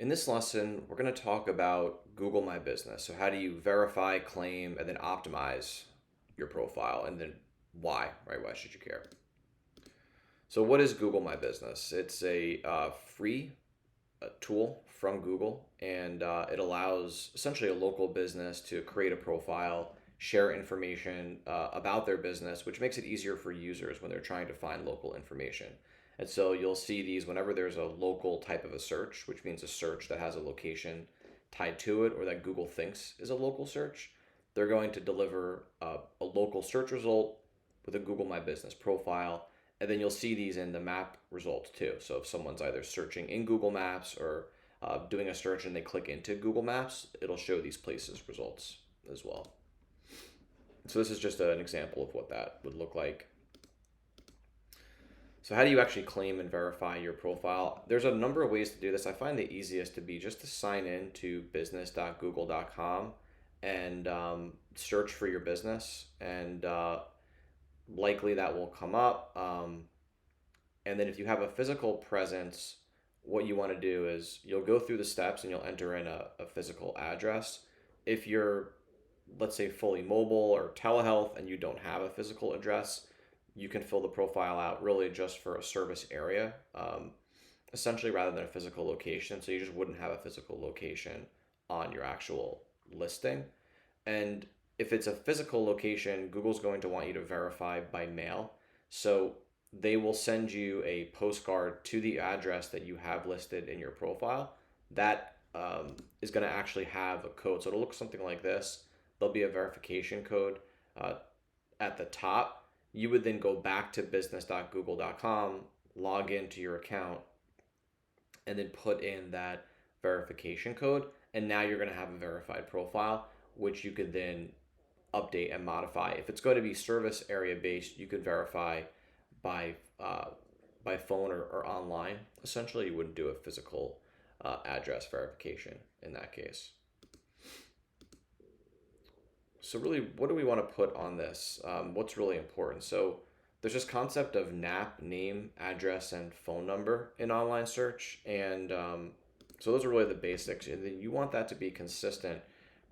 In this lesson, we're going to talk about Google My Business. So, how do you verify, claim, and then optimize your profile? And then why, right? Why should you care? So, what is Google My Business? It's a free tool from Google, and it allows essentially a local business to create a profile, share information about their business, which makes it easier for users when they're trying to find local information. And so you'll see these whenever there's a local type of a search, which means a search that has a location tied to it or that Google thinks is a local search. They're going to deliver a local search result with a Google My Business profile, and then you'll see these in the map results too. So if someone's either searching in Google Maps or doing a search and they click into Google Maps, it'll show these places results as well. So this is just an example of what that would look like. So how do you actually claim and verify your profile? There's a number of ways to do this. I find the easiest to be just to sign in to business.google.com and search for your business, and likely that will come up. And then if you have a physical presence, what you want to do is you'll go through the steps and you'll enter in a physical address. If you're, let's say, fully mobile or telehealth and you don't have a physical address, you can fill the profile out really just for a service area, essentially, rather than a physical location. So you just wouldn't have a physical location on your actual listing. And if it's a physical location, Google's going to want you to verify by mail. So they will send you a postcard to the address that you have listed in your profile. That is going to actually have a code. So it'll look something like this. There'll be a verification code uh, at the top. You would then go back to business.google.com, log into your account, and then put in that verification code. And now you're going to have a verified profile, which you could then update and modify. If it's going to be service area based, you could verify by by phone or online. Essentially, you wouldn't do a physical address verification in that case. So really, what do we want to put on this? What's really important? So there's this concept of NAP, name, address, and phone number in online search, and so those are really the basics. And then you want that to be consistent,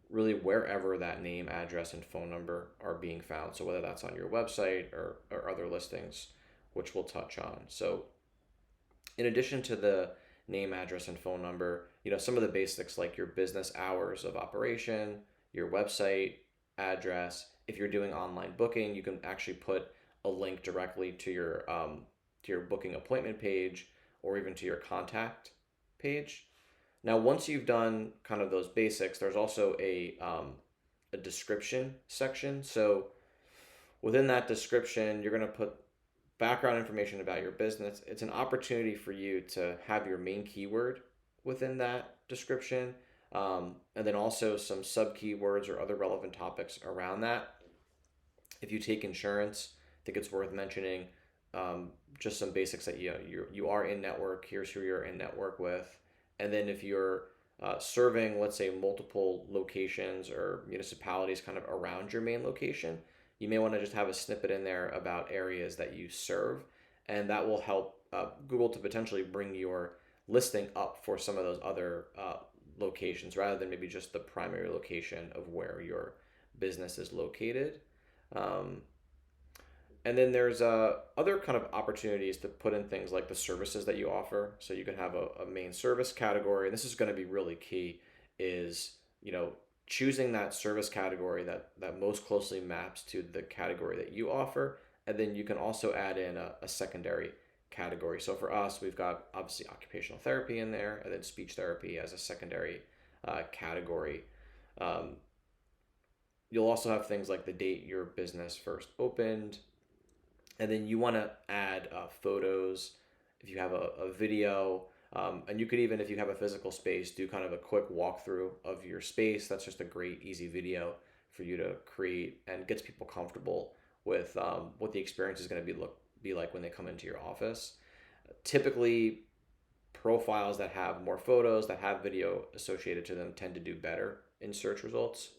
really wherever that name, address, and phone number are being found. So whether that's on your website or other listings, which we'll touch on. So in addition to the name, address, and phone number, some of the basics like your business hours of operation, your website address. If you're doing online booking, you can actually put a link directly to your booking appointment page or even to your contact page. Now, once you've done kind of those basics, there's also a description section. So within that description, you're going to put background information about your business. It's an opportunity for you to have your main keyword within that description, and then also some sub keywords or other relevant topics around that. If you take insurance, I think it's worth mentioning just some basics that you are in network. Here's who you're in network with, and then if you're serving, let's say, multiple locations or municipalities kind of around your main location, you may want to just have a snippet in there about areas that you serve, and that will help Google to potentially bring your listing up for some of those other locations rather than maybe just the primary location of where your business is located. Um, and then there's other kind of opportunities to put in things like the services that you offer. So you can have a main service category. And this is going to be really key is, choosing that service category that most closely maps to the category that you offer. And then you can also add in a secondary category. So for us, we've got obviously occupational therapy in there and then speech therapy as a secondary category. Um, you'll also have things like the date your business first opened, and then you want to add photos if you have a video, and you could even, if you have a physical space, do kind of a quick walkthrough of your space. That's just a great easy video for you to create and gets people comfortable with what the experience is going to be like when they come into your office. Typically, profiles that have more photos that have video associated to them tend to do better in search results.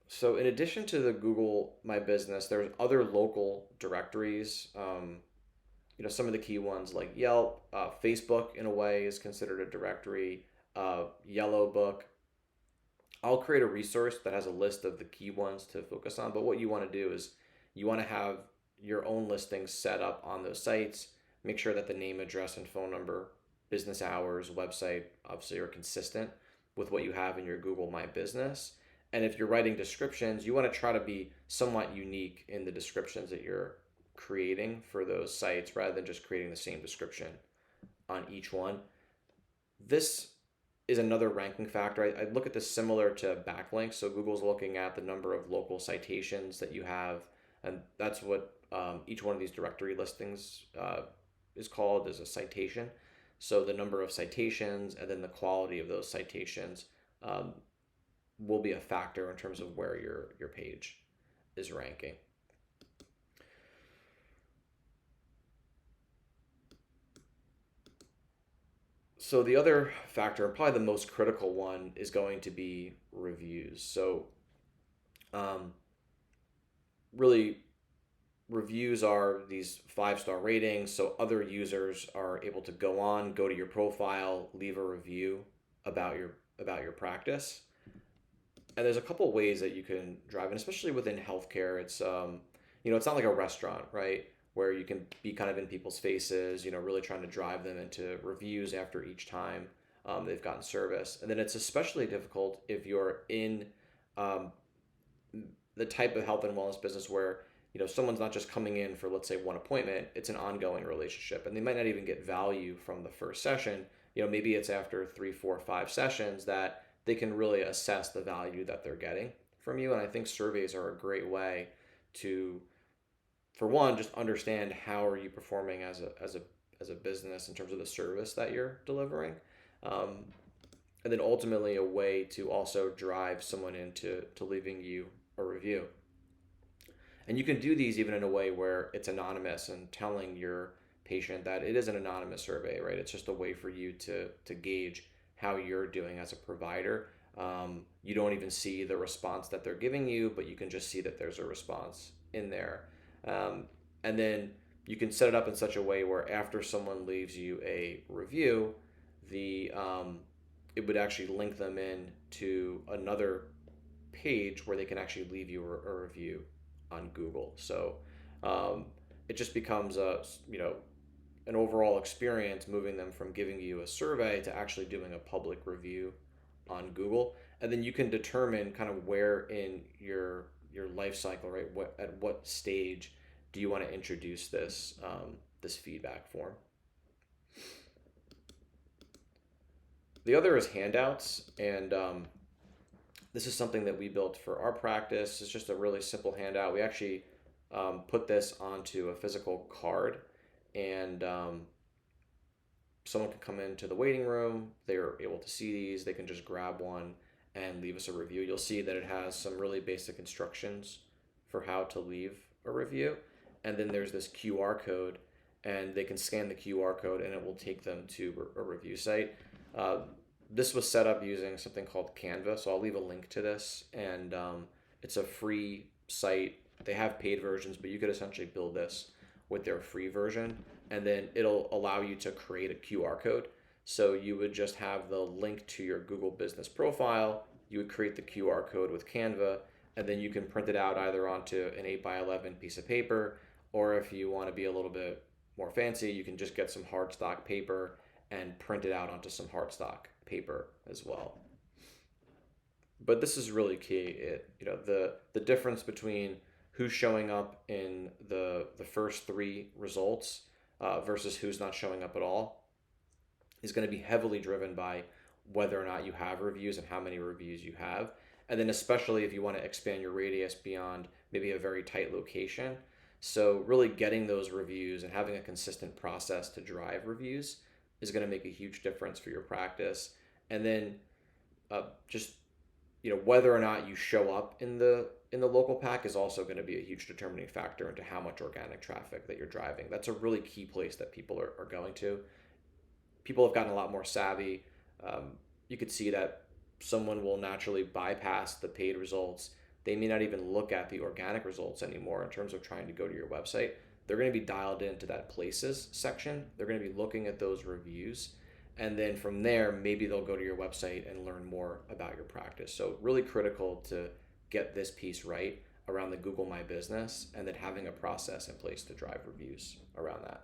So in addition to the Google My Business, there's other local directories. some of the key ones like Yelp, Facebook in a way is considered a directory, Yellow Book. I'll create a resource that has a list of the key ones to focus on. But what you want to do is you want to have your own listings set up on those sites. Make sure that the name, address, and phone number, business hours, website, obviously are consistent with what you have in your Google My Business. And if you're writing descriptions, you want to try to be somewhat unique in the descriptions that you're creating for those sites rather than just creating the same description on each one. This is another ranking factor. I look at this similar to backlinks. So Google's looking at the number of local citations that you have, and that's what each one of these directory listings is called, is a citation. So the number of citations and then the quality of those citations will be a factor in terms of where your page is ranking. So the other factor, and probably the most critical one, is going to be reviews. So um, really, reviews are these 5-star ratings. So other users are able to go to your profile, leave a review about your practice. And there's a couple ways that you can drive, and especially within healthcare, it's not like a restaurant, right? Where you can be kind of in people's faces, really trying to drive them into reviews after each time they've gotten service. And then it's especially difficult if you're in um, the type of health and wellness business where someone's not just coming in for, let's say, one appointment. It's an ongoing relationship, and they might not even get value from the first session. Maybe it's after 3, 4, 5 sessions that they can really assess the value that they're getting from you. And I think surveys are a great way to, for one, just understand how are you performing as a business in terms of the service that you're delivering, um, and then ultimately a way to also drive someone into leaving you a review. And you can do these even in a way where it's anonymous and telling your patient that it is an anonymous survey, right? It's just a way for you to gauge how you're doing as a provider. You don't even see the response that they're giving you, but you can just see that there's a response in there. Um, and then you can set it up in such a way where after someone leaves you a review, the it would actually link them in to another page where they can actually leave you a review on Google. So um, it just becomes an overall experience, moving them from giving you a survey to actually doing a public review on Google. And then you can determine kind of where in your life cycle, right? At what stage do you want to introduce this feedback form? The other is handouts, and this is something that we built for our practice. It's just a really simple handout. We actually put this onto a physical card, and someone can come into the waiting room. They're able to see these. They can just grab one and leave us a review. You'll see that it has some really basic instructions for how to leave a review. And then there's this QR code, and they can scan the QR code and it will take them to a review site. Uh, this was set up using something called Canva, so I'll leave a link to this. And it's a free site. They have paid versions, but you could essentially build this with their free version, and then it'll allow you to create a QR code. So you would just have the link to your Google Business profile. You would create the QR code with Canva, and then you can print it out either onto an 8x11 piece of paper, or if you want to be a little bit more fancy, you can just get some hardstock paper and print it out onto some hardstock paper as well. But this is really key. The difference between who's showing up in the first 3 results versus who's not showing up at all is going to be heavily driven by whether or not you have reviews and how many reviews you have. And then especially if you want to expand your radius beyond maybe a very tight location. So really getting those reviews and having a consistent process to drive reviews is going to make a huge difference for your practice. And then just whether or not you show up in the local pack is also going to be a huge determining factor into how much organic traffic that you're driving. That's a really key place that people are going to. People have gotten a lot more savvy. You could see that someone will naturally bypass the paid results. They may not even look at the organic results anymore in terms of trying to go to your website. they're going to be dialed into that places section. They're going to be looking at those reviews. And then from there, maybe they'll go to your website and learn more about your practice. So really critical to get this piece right around the Google My Business, and then having a process in place to drive reviews around that.